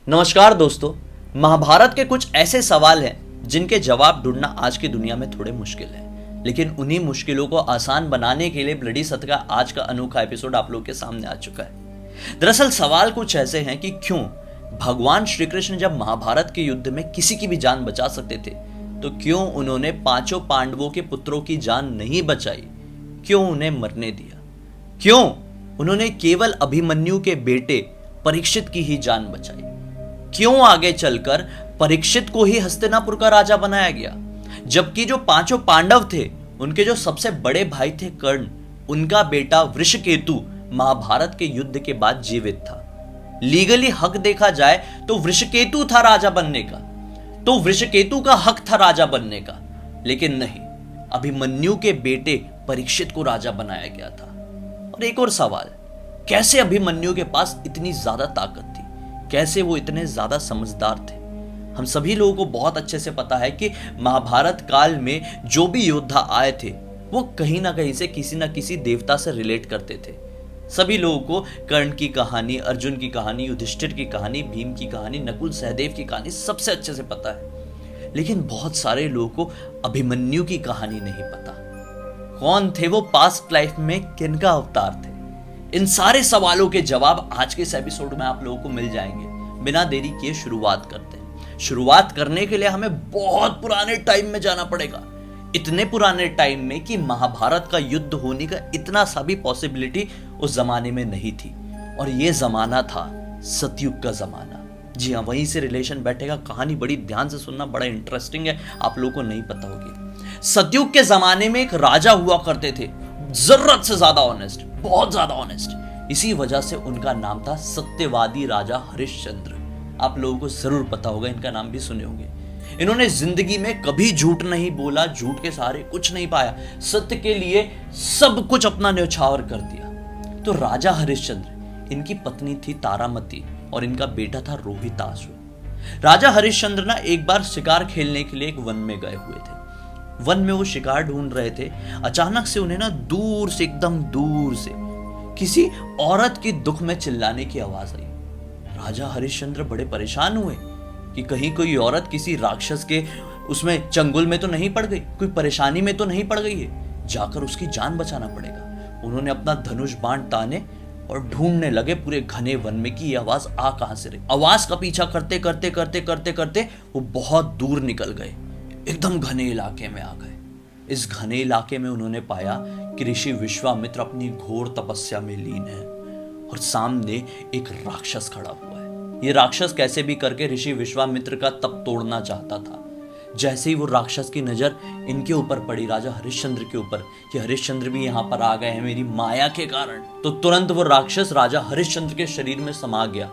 नमस्कार दोस्तों। महाभारत के कुछ ऐसे सवाल हैं जिनके जवाब ढूंढना आज की दुनिया में थोड़े मुश्किल है, लेकिन उन्हीं मुश्किलों को आसान बनाने के लिए ब्लडी सत्य का आज का अनोखा एपिसोड आप लोग के सामने आ चुका है। दरअसल सवाल कुछ ऐसे हैं कि क्यों भगवान श्री कृष्ण जब महाभारत के युद्ध में किसी की भी जान बचा सकते थे, तो क्यों उन्होंने पांचों पांडवों के पुत्रों की जान नहीं बचाई? क्यों उन्हें मरने दिया? क्यों उन्होंने केवल अभिमन्यु के बेटे परीक्षित की ही जान बचाई? क्यों आगे चलकर परीक्षित को ही हस्तिनापुर का राजा बनाया गया, जबकि जो पांचों पांडव थे उनके जो सबसे बड़े भाई थे कर्ण, उनका बेटा वृषकेतु महाभारत के युद्ध के बाद जीवित था। लीगली हक देखा जाए तो वृषकेतु था राजा बनने का, तो वृषकेतु का हक था राजा बनने का, लेकिन नहीं, अभिमन्यु के बेटे परीक्षित को राजा बनाया गया था। और एक और सवाल, कैसे अभिमन्यु के पास इतनी ज्यादा ताकत थी? कैसे वो इतने ज्यादा समझदार थे? हम सभी लोगों को बहुत अच्छे से पता है कि महाभारत काल में जो भी योद्धा आए थे वो कहीं ना कहीं से किसी ना किसी देवता से रिलेट करते थे। सभी लोगों को कर्ण की कहानी, अर्जुन की कहानी, युधिष्ठिर की कहानी, भीम की कहानी, नकुल सहदेव की कहानी सबसे अच्छे से पता है, लेकिन बहुत सारे लोगों को अभिमन्यु की कहानी नहीं पता। कौन थे वो? पास्ट लाइफ में किनका अवतार थे? इन सारे सवालों के जवाब आज के इस एपिसोड में आप लोगों को मिल जाएंगे। बिना देरी किए शुरुआत करते हैं। शुरुआत करने के लिए हमें बहुत पुराने टाइम में जाना पड़ेगा, इतने पुराने टाइम में कि महाभारत का युद्ध होने का इतना सा भी पॉसिबिलिटी उस जमाने में नहीं थी। और यह जमाना था सतयुग का जमाना। जी हाँ, वहीं से रिलेशन बैठेगा। कहानी बड़ी ध्यान से सुनना, बड़ा इंटरेस्टिंग है, आप लोगों को नहीं पता होगी। सतयुग के जमाने में एक राजा हुआ करते थे, जरूरत से ज्यादा ऑनेस्ट, बहुत ज्यादा ऑनेस्ट। इसी वजह से उनका नाम था सत्यवादी राजा हरिश्चंद्र। आप लोगों को जरूर पता होगा, इनका नाम भी सुने होंगे। इन्होंने जिंदगी में कभी झूठ नहीं बोला, झूठ के सहारे कुछ नहीं पाया, सत्य के लिए सब कुछ अपना न्यौछावर कर दिया। तो राजा हरिश्चंद्र, इनकी पत्नी थी तारामती और इनका बेटा था रोहिताश्व। राजा हरिश्चंद्र ना एक बार शिकार खेलने के लिए एक वन में गए हुए थे। वन में वो शिकार ढूंढ रहे थे। अचानक से उन्हें ना दूर से, एकदम दूर से किसी औरत की दुख में चिल्लाने की आवाज आई। राजा हरिश्चंद्र बड़े परेशान हुए कि कहीं कोई औरत किसी राक्षस के उसमें चंगुल में तो नहीं पड़ गई, कोई परेशानी में तो नहीं पड़ गई है, जाकर उसकी जान बचाना पड़ेगा। उन्होंने अपना धनुष बाण ताने और ढूंढने लगे पूरे घने वन में कि ये आवाज आ कहां से रही। आवाज का पीछा करते करते करते करते करते वो बहुत दूर निकल गए, एकदम घने इलाके में आ गए। इस घने इलाके में उन्होंने पाया कि ऋषि विश्वामित्र अपनी घोर तपस्या में लीन है और सामने एक राक्षस खड़ा हुआ है। यह राक्षस कैसे भी करके ऋषि विश्वामित्र का तप तोड़ना चाहता था। जैसे ही वो राक्षस की नजर इनके ऊपर पड़ी, राजा हरिश्चंद्र के ऊपर, कि हरिश्चंद्र भी यहां पर आ गए हैं मेरी माया के कारण, तो तुरंत वो राक्षस राजा हरिश्चंद्र के शरीर में समा गया।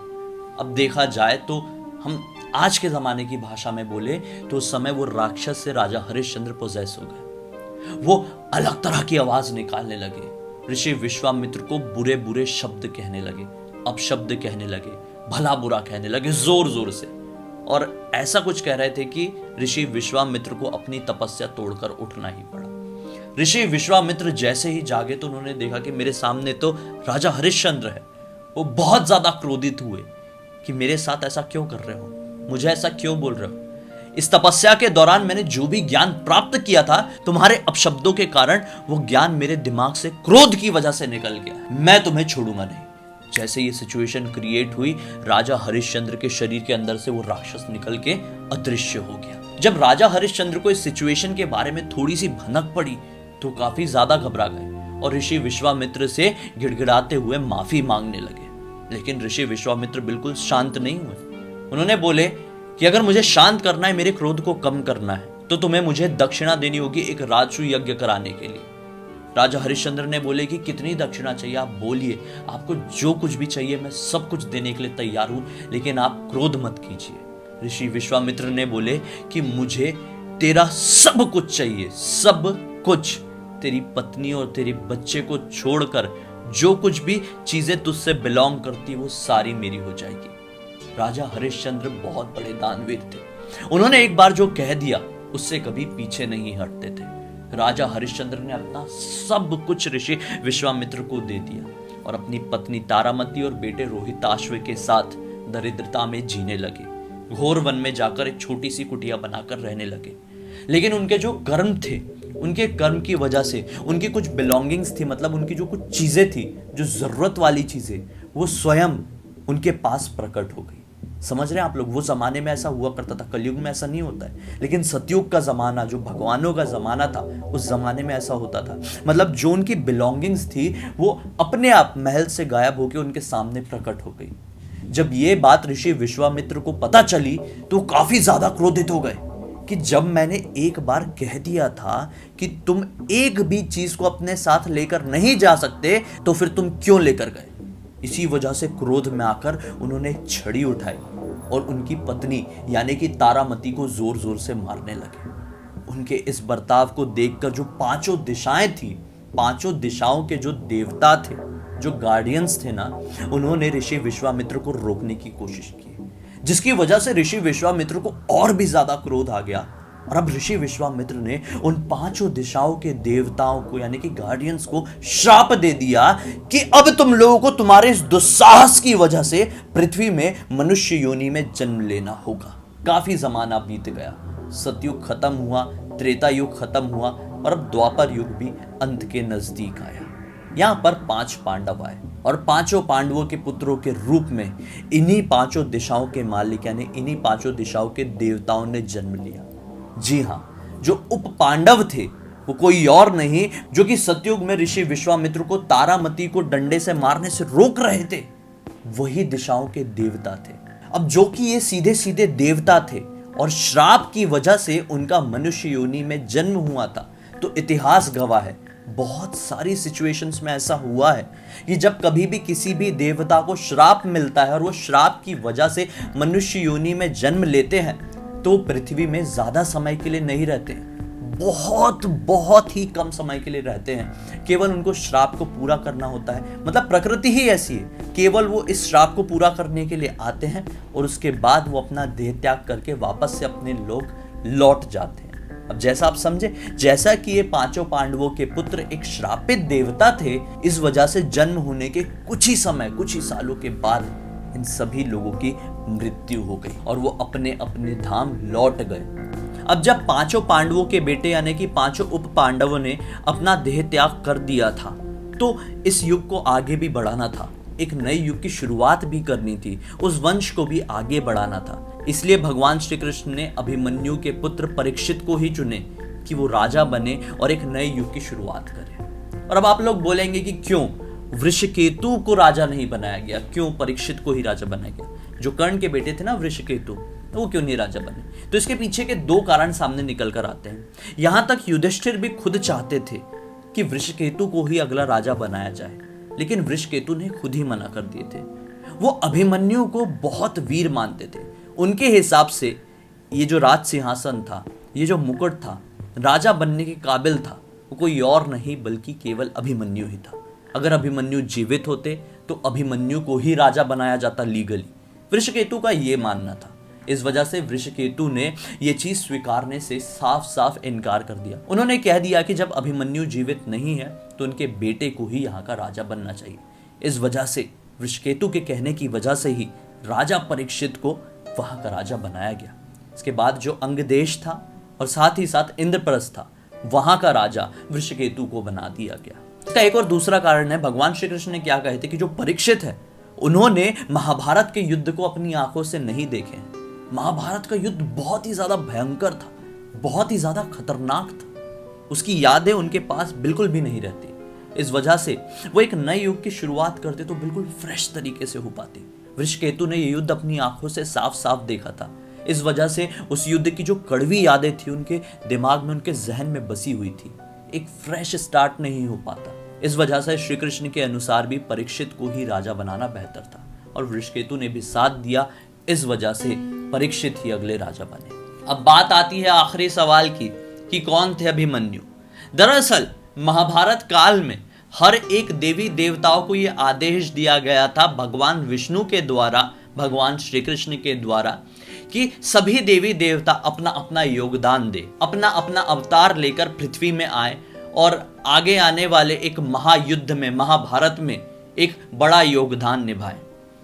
अब देखा जाए तो हम आज के जमाने की भाषा में बोले तो उस समय वो राक्षस से राजा हरिश्चंद्र पोजेस हो गए। वो अलग तरह की आवाज निकालने लगे, ऋषि विश्वामित्र को बुरे बुरे शब्द कहने लगे, अपशब्द कहने लगे, भला बुरा कहने लगे जोर जोर से, और ऐसा कुछ कह रहे थे कि ऋषि विश्वामित्र को अपनी तपस्या तोड़कर उठना ही पड़ा। ऋषि विश्वामित्र जैसे ही जागे तो उन्होंने देखा कि मेरे सामने तो राजा हरिश्चंद्र है। वो बहुत ज्यादा क्रोधित हुए कि मेरे साथ ऐसा क्यों कर रहे हो, मुझे ऐसा क्यों बोल रहे हो? इस तपस्या के दौरान मैंने जो भी ज्ञान प्राप्त किया था, तुम्हारे अपशब्दों के कारण वो ज्ञान मेरे दिमाग से क्रोध की वजह से निकल गया। मैं तुम्हें छोड़ूंगा नहीं। जैसे ये सिचुएशन क्रिएट हुई, राजा हरिश्चंद्र के शरीर के अंदर से वो राक्षस निकल के अदृश्य हो गया। जब राजा हरिश्चंद्र को इस सिचुएशन के बारे में थोड़ी सी भनक पड़ी तो काफी ज्यादा घबरा गए और ऋषि विश्वामित्र से गिड़गिड़ाते हुए माफी मांगने लगे। लेकिन ऋषि विश्वामित्र बिल्कुल शांत नहीं हुए। उन्होंने बोले कि अगर मुझे शांत करना है, मेरे क्रोध को कम करना है, तो तुम्हें मुझे दक्षिणा देनी होगी एक राजसू यज्ञ कराने के लिए। राजा हरिश्चंद्र ने बोले कि कितनी दक्षिणा चाहिए, आप बोलिए, आपको जो कुछ भी चाहिए मैं सब कुछ देने के लिए तैयार हूं, लेकिन आप क्रोध मत कीजिए। ऋषि विश्वामित्र ने बोले कि मुझे तेरा सब कुछ चाहिए, सब कुछ। तेरी पत्नी और तेरे बच्चे को छोड़कर जो कुछ भी चीजें तुझसे बिलोंग करती वो सारी मेरी हो जाएगी। राजा हरिश्चंद्र बहुत बड़े दानवीर थे। उन्होंने एक बार जो कह दिया उससे कभी पीछे नहीं हटते थे। राजा हरिश्चंद्र ने अपना सब कुछ ऋषि विश्वामित्र को दे दिया और अपनी पत्नी तारामती और बेटे रोहिताश्व के साथ दरिद्रता में जीने लगे, घोर वन में जाकर एक छोटी सी कुटिया बनाकर रहने लगे। लेकिन उनके जो कर्म थे, उनके कर्म की वजह से उनकी कुछ बिलोंगिंग्स थी, मतलब उनकी जो कुछ चीजें थी, जो जरूरत वाली चीजें, वो स्वयं उनके पास प्रकट हो गई। समझ रहे हैं आप लोग? वो जमाने में ऐसा हुआ करता था, कलयुग में ऐसा नहीं होता है, लेकिन सतयुग का जमाना, जो भगवानों का जमाना था, उस जमाने में ऐसा होता था। मतलब जो उनकी बिलोंगिंग्स थी वो अपने आप महल से गायब होकर उनके सामने प्रकट हो गई। जब ये बात ऋषि विश्वामित्र को पता चली तो काफी ज्यादा क्रोधित हो गए कि जब मैंने एक बार कह दिया था कि तुम एक भी चीज को अपने साथ लेकर नहीं जा सकते, तो फिर तुम क्यों लेकर गए? इसी वजह से क्रोध में आकर उन्होंने एक छड़ी उठाई और उनकी पत्नी यानी कि तारामती को जोर जोर से मारने लगे। उनके इस बर्ताव को देखकर जो पांचों दिशाएं थी, पांचों दिशाओं के जो देवता थे, जो गार्डियंस थे ना, उन्होंने ऋषि विश्वामित्र को रोकने की कोशिश की, जिसकी वजह से ऋषि विश्वामित्र को और भी ज्यादा क्रोध आ गया। और अब ऋषि विश्वामित्र ने उन पांचों दिशाओं के देवताओं को यानी कि गार्डियंस को श्राप दे दिया कि अब तुम लोगों को तुम्हारे इस दुस्साहस की वजह से पृथ्वी में मनुष्य योनि में जन्म लेना होगा। काफी जमाना बीत गया, सतयुग खत्म हुआ, त्रेता युग खत्म हुआ और अब द्वापर युग भी अंत के नजदीक आया। यहां पर 5 पांडव आए और पांचों पांडवों के पुत्रों के रूप में इन्हीं पांचों दिशाओं के मालिक यानी इन्हीं पांचों दिशाओं के देवताओं ने जन्म लिया। जी हां, जो उप पांडव थे वो कोई और नहीं जो कि सतयुग में ऋषि विश्वामित्र को तारामती को डंडे से मारने से रोक रहे थे, वही दिशाओं के देवता थे। अब जो कि ये सीधे सीधे देवता थे और श्राप की वजह से उनका मनुष्य योनि में जन्म हुआ था, तो इतिहास गवाह है, बहुत सारी सिचुएशंस में ऐसा हुआ है कि जब कभी भी किसी भी देवता को श्राप मिलता है और वो श्राप की वजह से मनुष्य योनि में जन्म लेते हैं, तो पृथ्वी में ज्यादा समय के लिए नहीं रहते, बहुत ही कम समय के लिए रहते हैं। केवल उनको श्राप को पूरा करना होता है, मतलब प्रकृति ही ऐसी है, केवल वो इस श्राप को पूरा करने के लिए आते हैं और उसके बाद वो अपना देह त्याग करके वापस से अपने लोक लौट जाते हैं। अब जैसा आप समझे, जैसा कि ये पांचों पांडवों के पुत्र एक श्रापित देवता थे, इस वजह से जन्म होने के कुछ ही सालों के बाद इन सभी लोगों की मृत्यु हो गई और वो अपने अपने धाम लौट गए। अब जब पांचों पांडवों के बेटे यानी कि पांचों उप पांडवों ने अपना देह त्याग कर दिया था, तो इस युग को आगे भी बढ़ाना था, एक नए युग की शुरुआत भी करनी थी, उस वंश को भी आगे बढ़ाना था। इसलिए भगवान श्री कृष्ण ने अभिमन्यु के पुत्र परीक्षित को ही चुने कि वो राजा बने और एक नए युग की शुरुआत करे। और अब आप लोग बोलेंगे कि क्यों वृषकेतु को राजा नहीं बनाया गया, क्यों परीक्षित को ही राजा बनाया गया? जो कर्ण के बेटे थे ना वृषकेतु, तो वो क्यों नहीं राजा बने? तो इसके पीछे के 2 कारण सामने निकल कर आते हैं। यहां तक युधिष्ठिर भी खुद चाहते थे कि वृषकेतु को ही अगला राजा बनाया जाए, लेकिन वृषकेतु ने खुद ही मना कर दिए थे। वो अभिमन्यु को बहुत वीर मानते थे। उनके हिसाब से ये जो राज सिंहासन था, ये जो मुकुट था, राजा बनने के काबिल था, वो कोई और नहीं बल्कि केवल अभिमन्यु ही था। अगर अभिमन्यु जीवित होते तो अभिमन्यु को ही राजा बनाया जाता लीगली। वृषकेतु का ये मानना था। इस वजह से वृषकेतु ने यह चीज स्वीकारने से साफ साफ इनकार कर दिया। उन्होंने कह दिया कि जब अभिमन्यु जीवित नहीं है तो उनके बेटे को ही यहाँ का राजा बनना चाहिए। इस वजह से वृषकेतु के कहने की वजह से ही राजा परीक्षित को वहां का राजा बनाया गया। इसके बाद जो अंग देश था और साथ ही साथ इंद्रप्रस्थ था, वहां का राजा वृषकेतु को बना दिया गया। इसका एक और दूसरा कारण है, भगवान श्री कृष्ण ने क्या कहे थे कि जो परीक्षित है उन्होंने महाभारत के युद्ध को अपनी आंखों से नहीं देखे। महाभारत का युद्ध बहुत ही ज्यादा भयंकर था, बहुत ही ज्यादा खतरनाक था, उसकी यादें उनके पास बिल्कुल भी नहीं रहती। इस वजह से वो एक नए युग की शुरुआत करते तो बिल्कुल फ्रेश तरीके से हो पाती। वृषकेतु ने ये युद्ध अपनी आंखों से साफ साफ देखा था। इस वजह से उस युद्ध की जो कड़वी यादें थी उनके दिमाग में, उनके जहन में बसी हुई थी। एक फ्रेश स्टार्ट नहीं हो पाता। इस वजह से श्री कृष्ण के अनुसार भी परीक्षित को ही राजा बनाना बेहतर था और वृषकेतु ने भी साथ दिया। इस वजह से परीक्षित ही अगले राजा बने। अब बात आती है आखिरी सवाल की कि कौन थे अभिमन्यु। दरअसल महाभारत काल में हर एक देवी देवताओं को यह आदेश दिया गया था भगवान विष्णु के द्वारा, भगवान श्री कृष्ण के द्वारा, कि सभी देवी देवता अपना अपना योगदान दे, अपना अपना अवतार लेकर पृथ्वी में आए और आगे आने वाले एक महायुद्ध में, महाभारत में एक बड़ा योगदान निभाए।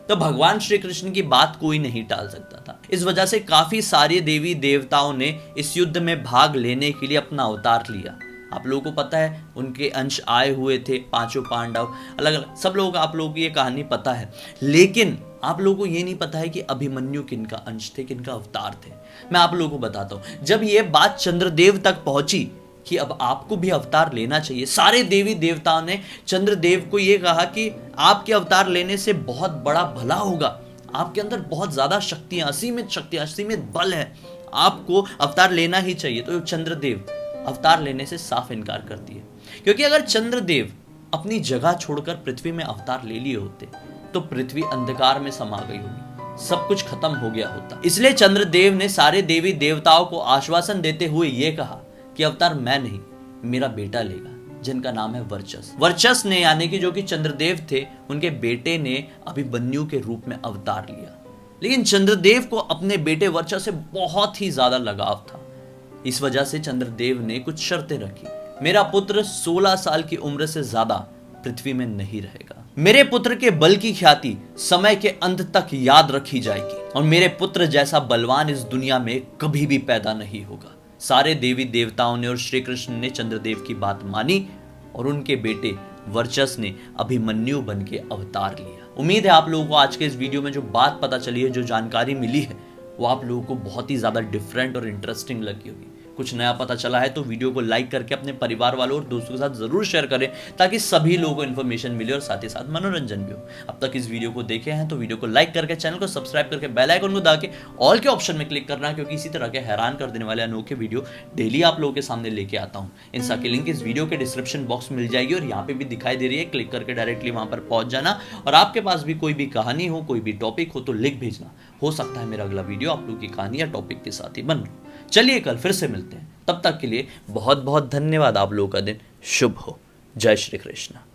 तो भगवान श्री कृष्ण की बात कोई नहीं टाल सकता था। इस वजह से काफी सारे देवी देवताओं ने इस युद्ध में भाग लेने के लिए अपना अवतार लिया। आप लोगों को पता है उनके अंश आए हुए थे, पांचों पांडव अलग अलग, सब लोग आप लोगों को ये कहानी पता है। लेकिन आप लोगों को ये नहीं पता है कि अभिमन्यु किनका अंश थे, किनका अवतार थे। मैं आप लोगों को बताता हूं। जब ये बात चंद्रदेव तक पहुंची कि अब आपको भी अवतार लेना चाहिए, सारे देवी देवताओं ने चंद्रदेव को यह कहा कि आपके अवतार लेने से बहुत बड़ा भला होगा, आपके अंदर बहुत ज्यादा शक्तियां, असीमित बल है, आपको अवतार लेना ही चाहिए। तो चंद्रदेव अवतार लेने से साफ इनकार कर दिए, क्योंकि अगर चंद्रदेव अपनी जगह छोड़कर पृथ्वी में अवतार ले लिए होते तो पृथ्वी अंधकार में समा गई होगी, सब कुछ खत्म हो गया होता। इसलिए चंद्रदेव ने सारे देवी देवताओं को आश्वासन देते हुए यह कहा कि अवतार मैं नहीं, मेरा बेटा लेगा, जिनका नाम है वर्चस। वर्चस ने, यानी कि जो कि चंद्रदेव थे, उनके बेटे ने अभिमन्यु के रूप में अवतार लिया। लेकिन चंद्रदेव को अपने बेटे वर्चस से बहुत ही ज्यादा लगाव था। इस वजह से चंद्रदेव ने कुछ शर्तें रखी। मेरा पुत्र 16 साल की उम्र से ज्यादा पृथ्वी में नहीं रहेगा, मेरे पुत्र के बल की ख्याति समय के अंत तक याद रखी जाएगी, और मेरे पुत्र जैसा बलवान इस दुनिया में कभी भी पैदा नहीं होगा। सारे देवी देवताओं ने और श्री कृष्ण ने चंद्रदेव की बात मानी और उनके बेटे वर्चस ने अभिमन्यु बन के अवतार लिया। उम्मीद है आप लोगों को आज के इस वीडियो में जो बात पता चली है, जो जानकारी मिली है, वो आप लोगों को बहुत ही ज्यादा डिफरेंट और इंटरेस्टिंग लगी होगी। कुछ नया पता चला है तो वीडियो को लाइक करके अपने परिवार वालों और दोस्तों के साथ जरूर शेयर करें, ताकि सभी लोगों को इन्फॉर्मेशन मिले और साथ ही साथ मनोरंजन भी हो। अब तक इस वीडियो को देखे हैं तो वीडियो को लाइक करके, चैनल को सब्सक्राइब करके, बेल आइकन को दबा के ऑल के ऑप्शन में क्लिक करना, क्योंकि इसी तरह के हैरान कर देने वाले अनोखे वीडियो डेली आप लोगों के सामने लेके आता हूँ। इन सबकी लिंक इस वीडियो के डिस्क्रिप्शन बॉक्स में मिल जाएगी और यहाँ पे भी दिखाई दे रही है, क्लिक करके डायरेक्टली वहां पर पहुंच जाना। और आपके पास भी कोई भी कहानी हो, कोई भी टॉपिक हो तो लिख भेजना, हो सकता है मेरा अगला वीडियो आप लोगों की कहानी या टॉपिक के साथ ही बन रहा। चलिए कल फिर से मिलते हैं, तब तक के लिए बहुत बहुत धन्यवाद। आप लोगों का दिन शुभ हो। जय श्री कृष्ण।